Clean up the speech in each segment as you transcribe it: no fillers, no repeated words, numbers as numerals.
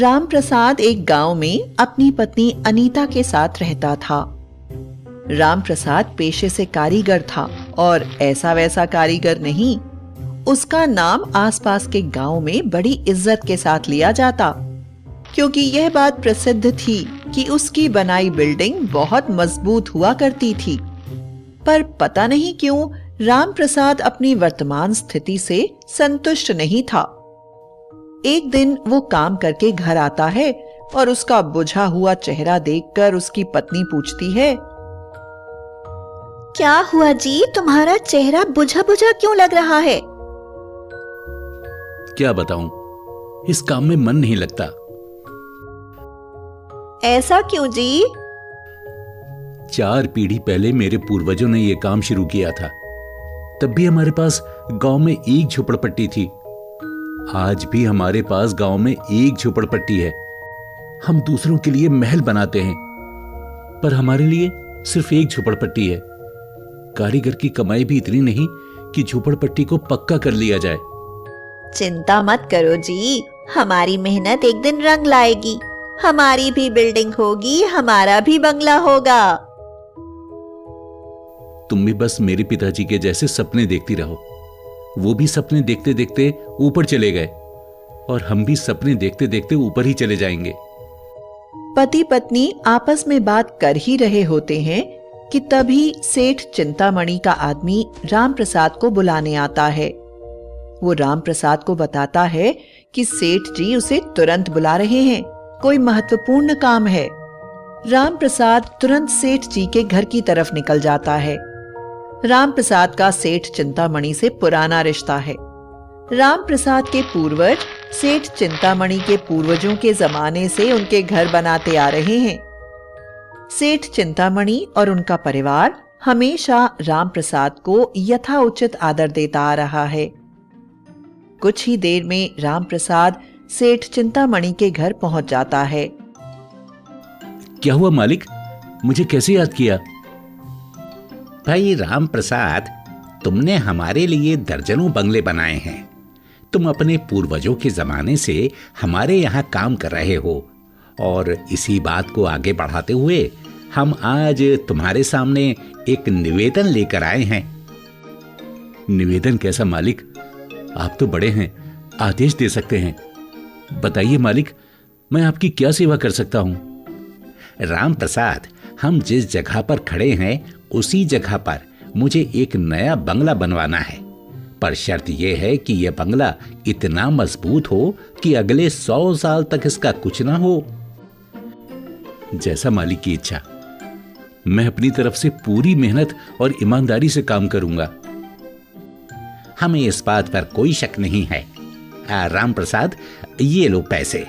राम प्रसाद एक गांव में अपनी पत्नी अनीता के साथ रहता था। राम प्रसाद पेशे से कारीगर था और ऐसा वैसा कारीगर नहीं। उसका नाम आसपास के गांव में बड़ी इज्जत के साथ लिया जाता, क्योंकि यह बात प्रसिद्ध थी कि उसकी बनाई बिल्डिंग बहुत मजबूत हुआ करती थी। पर पता नहीं क्यों राम प्रसाद अपनी वर्तमान स्थिति से संतुष्ट नहीं था। एक दिन वो काम करके घर आता है और उसका बुझा हुआ चेहरा देखकर उसकी पत्नी पूछती है, क्या हुआ जी, तुम्हारा चेहरा बुझा बुझा क्यों लग रहा है? क्या बताऊं, इस काम में मन नहीं लगता। ऐसा क्यों जी? 4 पीढ़ी पहले मेरे पूर्वजों ने यह काम शुरू किया था। तब भी हमारे पास गांव में एक झोपड़पट्टी थी। आज भी हमारे पास गांव में एक झोपड़पट्टी है। हम दूसरों के लिए महल बनाते हैं, पर हमारे लिए सिर्फ एक झोपड़पट्टी है। कारीगर की कमाई भी इतनी नहीं कि झोपड़पट्टी को पक्का कर लिया जाए। चिंता मत करो जी, हमारी मेहनत एक दिन रंग लाएगी। हमारी भी बिल्डिंग होगी, हमारा भी बंगला होगा। तुम भी बस मेरे पिताजी के जैसे सपने देखती रहो। वो भी सपने देखते देखते ऊपर चले गए और हम भी सपने देखते देखते ऊपर ही चले जाएंगे। पति पत्नी आपस में बात कर ही रहे होते हैं कि तभी सेठ चिंतामणि का आदमी राम प्रसाद को बुलाने आता है। वो राम प्रसाद को बताता है कि सेठ जी उसे तुरंत बुला रहे हैं, कोई महत्वपूर्ण काम है। राम प्रसाद तुरंत सेठ जी के घर की तरफ निकल जाता है। राम प्रसाद का सेठ चिंतामणि से पुराना रिश्ता है। राम प्रसाद के पूर्वज सेठ चिंतामणि के पूर्वजों के जमाने से उनके घर बनाते आ रहे हैं। सेठ चिंतामणि और उनका परिवार हमेशा राम प्रसाद को यथाउचित आदर देता आ रहा है। कुछ ही देर में राम प्रसाद सेठ चिंतामणि के घर पहुंच जाता है। क्या हुआ मालिक, मुझे कैसे याद किया? भाई राम प्रसाद, तुमने हमारे लिए दर्जनों बंगले बनाए हैं। तुम अपने पूर्वजों के जमाने से हमारे यहाँ काम कर रहे हो और इसी बात को आगे बढ़ाते हुए हम आज तुम्हारे सामने एक निवेदन लेकर आए हैं। निवेदन कैसा मालिक? आप तो बड़े हैं, आदेश दे सकते हैं। बताइए मालिक, मैं आपकी क्या सेवा कर सकता हूं? राम प्रसाद, हम जिस जगह पर खड़े हैं उसी जगह पर मुझे एक नया बंगला बनवाना है, पर शर्त यह है कि यह बंगला इतना मजबूत हो कि अगले 100 साल तक इसका कुछ ना हो। जैसा मालिक की इच्छा। मैं अपनी तरफ से पूरी मेहनत और ईमानदारी से काम करूंगा। हमें इस बात पर कोई शक नहीं है। राम प्रसाद, ये लो पैसे,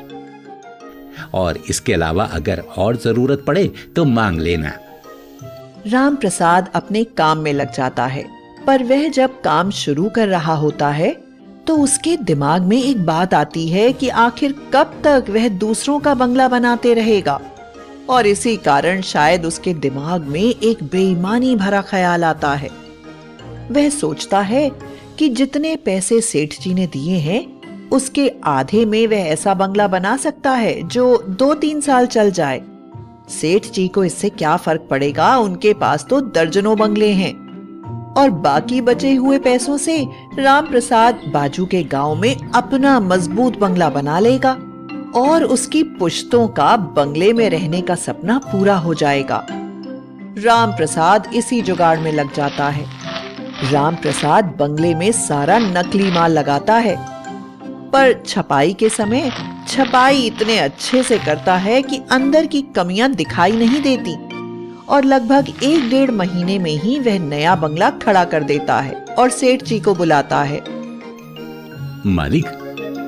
और इसके अलावा अगर और जरूरत पड़े तो मांग लेना। राम प्रसाद अपने काम में लग जाता है, पर वह जब काम शुरू कर रहा होता है तो उसके दिमाग में एक बात आती है कि आखिर कब तक वह दूसरों का बंगला बनाते रहेगा। और इसी कारण शायद उसके दिमाग में एक बेईमानी भरा ख्याल आता है। वह सोचता है कि जितने पैसे सेठ जी ने दिए हैं उसके आधे में वह ऐसा बंगला बना सकता है जो 2-3 साल चल जाए। सेठ जी को इससे क्या फर्क पड़ेगा, उनके पास तो दर्जनों बंगले हैं। और बाकी बचे हुए पैसों से राम प्रसाद बाजू के गांव में अपना मजबूत बंगला बना लेगा और उसकी पुश्तों का बंगले में रहने का सपना पूरा हो जाएगा। राम प्रसाद इसी जुगाड़ में लग जाता है। राम प्रसाद बंगले में सारा नकली माल लगाता है, पर छपाई के समय छपाई इतने अच्छे से करता है कि अंदर की कमियां दिखाई नहीं देती और लगभग 1-1.5 महीने में ही वह नया बंगला खड़ा कर देता है और सेठ जी को बुलाता है। मालिक,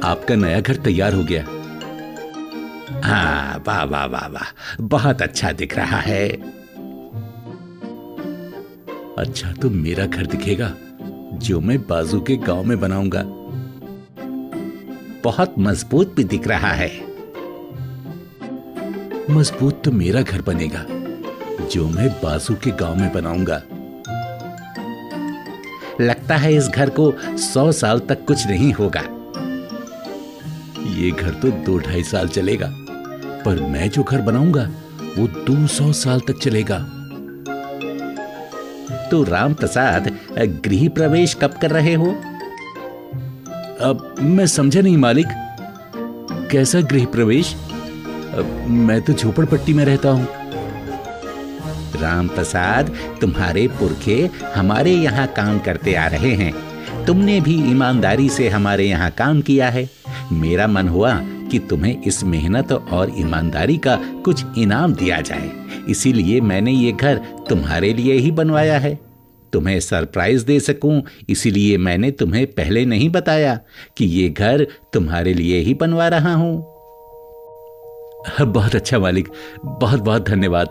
आपका नया घर तैयार हो गया। हाँ, वाह वाह वाह वाह, बहुत अच्छा दिख रहा है। अच्छा तो मेरा घर दिखेगा जो मैं बाजू के गांव में बनाऊंगा। बहुत मजबूत भी दिख रहा है। मजबूत तो मेरा घर बनेगा जो मैं बाजू के गांव में बनाऊंगा। लगता है इस घर को 100 साल तक कुछ नहीं होगा। ये घर तो 2-2.5 साल चलेगा, पर मैं जो घर बनाऊंगा वो 200 साल तक चलेगा। तो राम प्रसाद, गृह प्रवेश कब कर रहे हो? अब मैं समझा नहीं मालिक, कैसा गृह प्रवेश? मैं तो झोपड़पट्टी में रहता हूं। राम प्रसाद, तुम्हारे पुरखे हमारे यहाँ काम करते आ रहे हैं। तुमने भी ईमानदारी से हमारे यहाँ काम किया है। मेरा मन हुआ कि तुम्हें इस मेहनत और ईमानदारी का कुछ इनाम दिया जाए, इसीलिए मैंने ये घर तुम्हारे लिए ही बनवाया है। तुम्हें सरप्राइज दे सकूं, इसीलिए मैंने तुम्हें पहले नहीं बताया कि ये घर तुम्हारे लिए ही बनवा रहा हूं। बहुत अच्छा मालिक, बहुत बहुत धन्यवाद।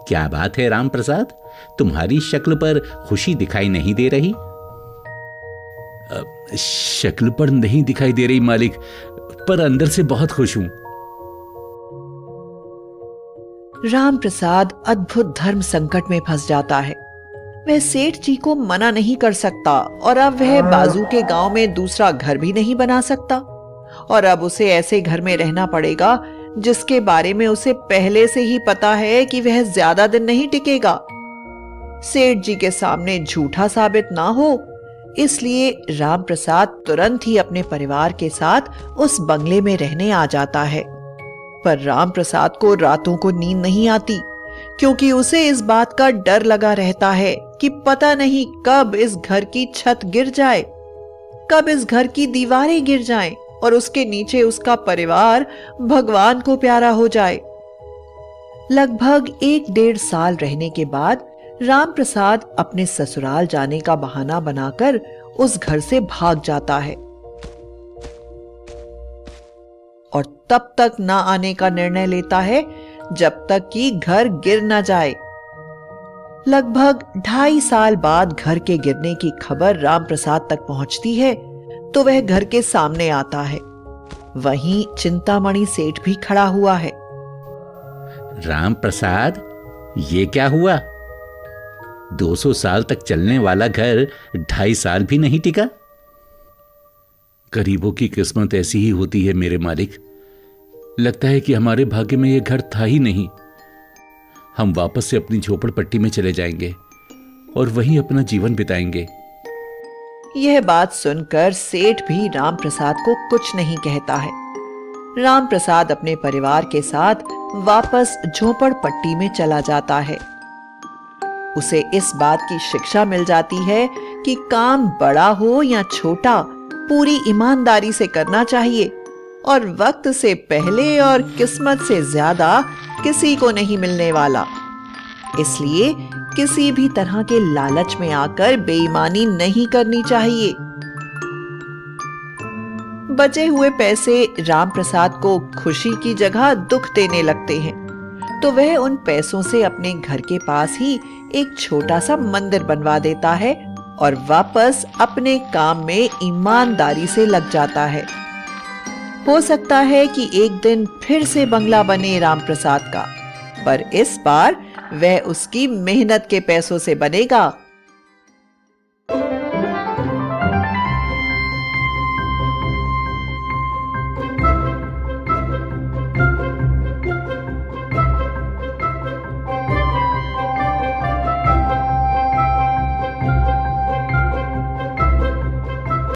क्या बात है राम प्रसाद, तुम्हारी शक्ल पर खुशी दिखाई नहीं दे रही? शक्ल पर नहीं दिखाई दे रही मालिक, पर अंदर से बहुत खुश हूं। राम प्रसाद अद्भुत धर्म संकट में फंस जाता है। वह सेठ जी को मना नहीं कर सकता और अब वह बाजू के गांव में दूसरा घर भी नहीं बना सकता, और अब उसे ऐसे घर में रहना पड़ेगा जिसके बारे में उसे पहले से ही पता है कि वह ज्यादा दिन नहीं टिकेगा। सेठ जी के सामने झूठा साबित ना हो, इसलिए राम प्रसाद तुरंत ही अपने परिवार के साथ उस बंगले में रहने आ जाता है। पर राम प्रसाद को रातों को नींद नहीं आती, क्योंकि उसे इस बात का डर लगा रहता है कि पता नहीं कब इस घर की छत गिर जाए, कब इस घर की दीवारें गिर जाएं और उसके नीचे उसका परिवार भगवान को प्यारा हो जाए। लगभग 1-1.5 साल रहने के बाद राम प्रसाद अपने ससुराल जाने का बहाना बनाकर उस घर से भाग जाता है और तब तक ना आने का निर्णय लेता है जब तक कि घर गिर न जाए। लगभग 2.5 साल बाद घर के गिरने की खबर राम प्रसाद तक पहुंचती है तो वह घर के सामने आता है। वहीं चिंतामणि सेठ भी खड़ा हुआ है। राम प्रसाद, ये क्या हुआ? 200 साल तक चलने वाला घर 2.5 साल भी नहीं टिका? गरीबों की किस्मत ऐसी ही होती है मेरे मालिक। लगता है कि हमारे भाग्य में यह घर था ही नहीं। हम वापस से अपनी झोपड़पट्टी में चले जाएंगे और वहीं अपना जीवन बिताएंगे। यह बात सुनकर सेठ भी राम प्रसाद को कुछ नहीं कहता है। राम प्रसाद अपने परिवार के साथ वापस झोपड़पट्टी में चला जाता है। उसे इस बात की शिक्षा मिल जाती है कि काम बड़ा हो या छोटा, पूरी ईमानदारी से करना चाहिए और वक्त से पहले और किस्मत से ज्यादा किसी को नहीं मिलने वाला। इसलिए किसी भी तरह के लालच में आकर बेईमानी नहीं करनी चाहिए। बचे हुए पैसे राम प्रसाद को खुशी की जगह दुख देने लगते हैं, तो वह उन पैसों से अपने घर के पास ही एक छोटा सा मंदिर बनवा देता है और वापस अपने काम में ईमानदारी से लग जाता है। हो सकता है कि एक दिन फिर से बंगला बने राम प्रसाद का, पर इस बार वह उसकी मेहनत के पैसों से बनेगा